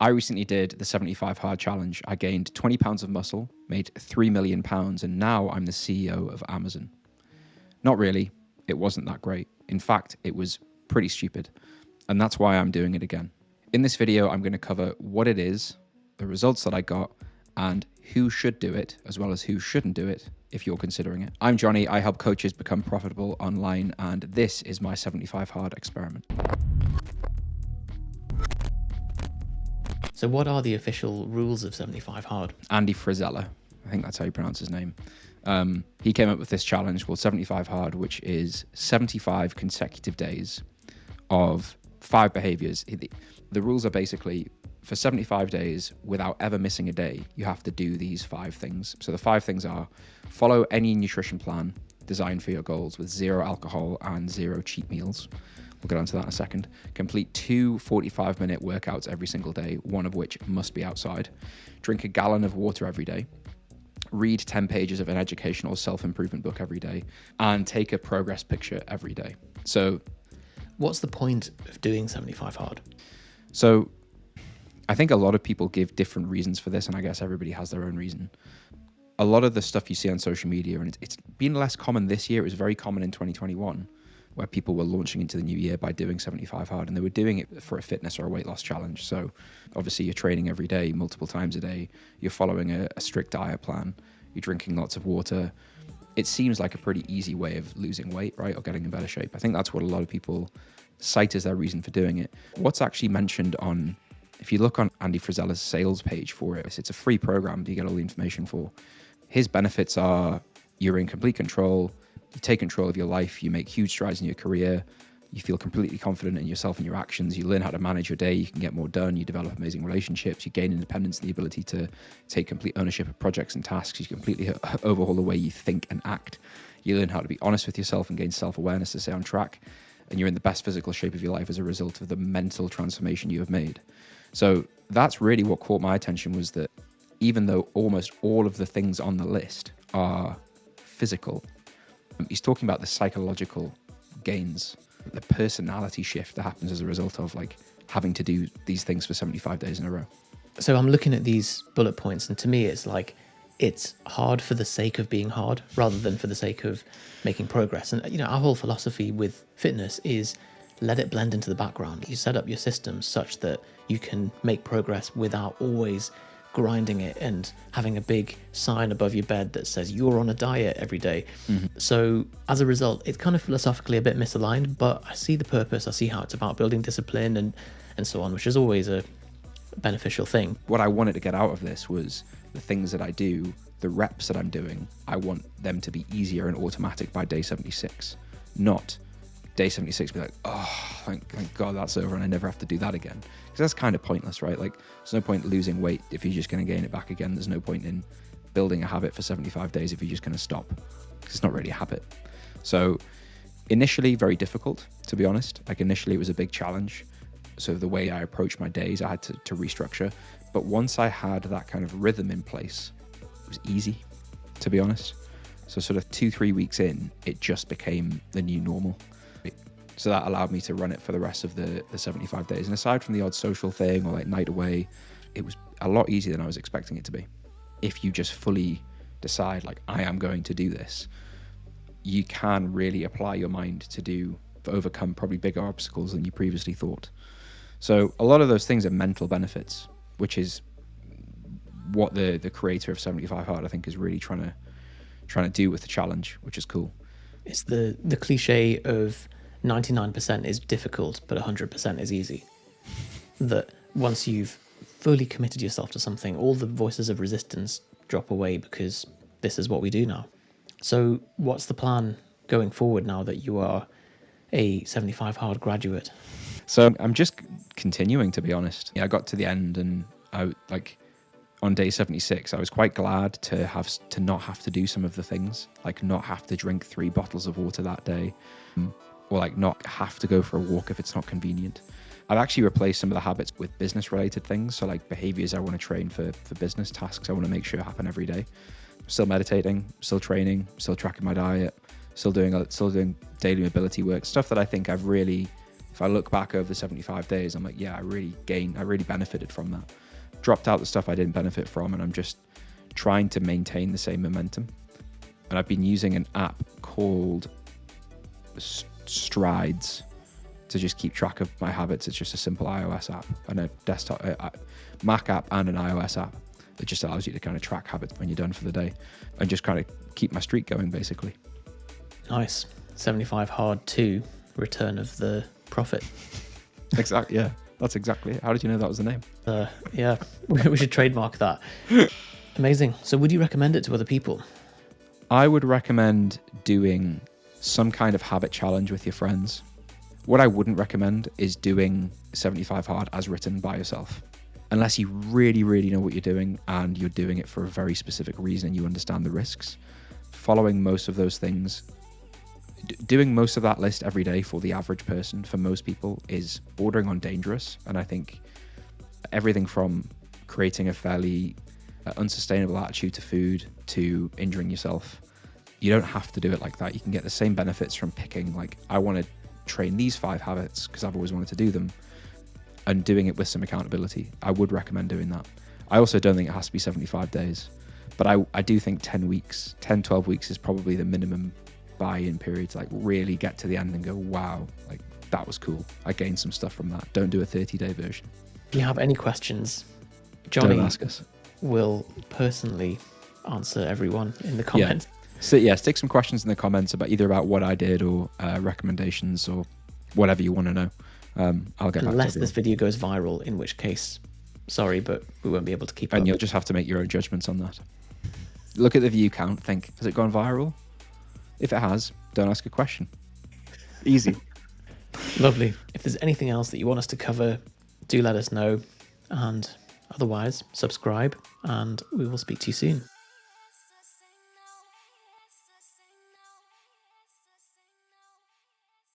I recently did the 75 Hard Challenge. I gained 20 pounds of muscle, made £3 million, and now I'm the CEO of Amazon. Not really. It wasn't that great. In fact, it was pretty stupid. And that's why I'm doing it again. In this video, I'm going to cover what it is, the results that I got, and who should do it, as well as who shouldn't do it if you're considering it. I'm Johnny. I help coaches become profitable online, and this is my 75 Hard experiment. So what are the official rules of 75 Hard? Andy Frisella, I think that's how you pronounce his name. He came up with this challenge called 75 Hard, which is 75 consecutive days of 5 behaviors. The rules are basically for 75 days without ever missing a day, you have to do these 5 things. So the 5 things are: follow any nutrition plan designed for your goals with 0 alcohol and 0 cheat meals. We'll get onto that in a second. Complete 2 45-minute workouts every single day, one of which must be outside. Drink a gallon of water every day. Read 10 pages of an educational self-improvement book every day. And take a progress picture every day. So what's the point of doing 75 Hard? So I think a lot of people give different reasons for this, and I guess everybody has their own reason. A lot of the stuff you see on social media, and it's been less common this year. It was very common in 2021, where people were launching into the new year by doing 75 Hard, and they were doing it for a fitness or a weight loss challenge. So obviously you're training every day, multiple times a day. You're following a strict diet plan. You're drinking lots of water. It seems like a pretty easy way of losing weight, right? Or getting in better shape. I think that's what a lot of people cite as their reason for doing it. What's actually mentioned on, if you look on Andy Frisella's sales page for it, it's a free program that you get all the information for. His benefits are you're in complete control. You take control of your life. You make huge strides in your career. You feel completely confident in yourself and your actions. You learn how to manage your day. You can get more done. You develop amazing relationships. You gain independence and the ability to take complete ownership of projects and tasks. You completely overhaul the way you think and act. You learn how to be honest with yourself and gain self-awareness to stay on track. And you're in the best physical shape of your life as a result of the mental transformation you have made. So that's really what caught my attention, was that even though almost all of the things on the list are physical, he's talking about the psychological gains, the personality shift that happens as a result of like having to do these things for 75 days in a row. So I'm looking at these bullet points, and to me it's like it's hard for the sake of being hard rather than for the sake of making progress. And our whole philosophy with fitness is let it blend into the background. You set up your systems such that you can make progress without always grinding it and having a big sign above your bed that says you're on a diet every day. So as a result, it's kind of philosophically a bit misaligned, but I see the purpose. I see how it's about building discipline and so on, which is always a beneficial thing. What I wanted to get out of this was the things that I do, the reps that I'm doing, I want them to be easier and automatic by day 76, not day 76 be like, oh, thank God that's over and I never have to do that again. Because that's kind of pointless, right? Like, there's no point losing weight if you're just going to gain it back again. There's no point in building a habit for 75 days if you're just going to stop. Because it's not really a habit. So initially, very difficult, to be honest. Like, initially, it was a big challenge. So the way I approached my days, I had to restructure. But once I had that kind of rhythm in place, it was easy, to be honest. So sort of 2-3 weeks in, it just became the new normal. So that allowed me to run it for the rest of the 75 days. And aside from the odd social thing or like night away, it was a lot easier than I was expecting it to be. If you just fully decide like, I am going to do this, you can really apply your mind to overcome probably bigger obstacles than you previously thought. So a lot of those things are mental benefits, which is what the creator of 75 Hard, I think, is really trying to do with the challenge, which is cool. It's the cliche of 99% is difficult, but 100% is easy. That once you've fully committed yourself to something, all the voices of resistance drop away because this is what we do now. So what's the plan going forward now that you are a 75 Hard graduate? So I'm just continuing, to be honest. I got to the end and on day 76, I was quite glad to not have to do some of the things, like not have to drink 3 bottles of water that day, or like not have to go for a walk if it's not convenient. I've actually replaced some of the habits with business related things. So like behaviors I want to train for business tasks I want to make sure happen every day. Still meditating, still training, still tracking my diet, still doing daily mobility work, stuff that I think I've really if I look back over the 75 days, I'm like, yeah, I really benefited from that. Dropped out the stuff I didn't benefit from, and I'm just trying to maintain the same momentum. And I've been using an app called Strides to just keep track of my habits. It's just a simple iOS app and a desktop, Mac app and an iOS app that just allows you to kind of track habits when you're done for the day and just kind of keep my streak going, basically. Nice. 75 hard to Return of the Prophet. Exactly. Yeah, that's exactly it. How did you know that was the name? Yeah, we should trademark that. Amazing. So would you recommend it to other people? I would recommend doing some kind of habit challenge with your friends. What I wouldn't recommend is doing 75 hard as written by yourself. Unless you really, really know what you're doing and you're doing it for a very specific reason and you understand the risks. Following most of those things, doing most of that list every day for the average person, for most people, is bordering on dangerous. And I think everything from creating a fairly unsustainable attitude to food to injuring yourself, you don't have to do it like that. You can get the same benefits from picking, like, I want to train these 5 habits because I've always wanted to do them, and doing it with some accountability. I would recommend doing that. I also don't think it has to be 75 days, but I do think 10 weeks, 10, 12 weeks is probably the minimum buy-in period to like really get to the end and go, wow, like that was cool. I gained some stuff from that. Don't do a 30-day version. If you have any questions, Johnny Don't ask us. will personally answer everyone in the comments. So yeah, stick some questions in the comments about what I did or recommendations or whatever you want to know. I'll get back Unless to this video goes viral, in which case, sorry, but we won't be able to keep and up. you'll just have to make your own judgments on that. Look at the view count, think, has it gone viral? If it has, don't ask a question. Easy. Lovely. If there's anything else that you want us to cover, do let us know. And otherwise, subscribe, and we will speak to you soon.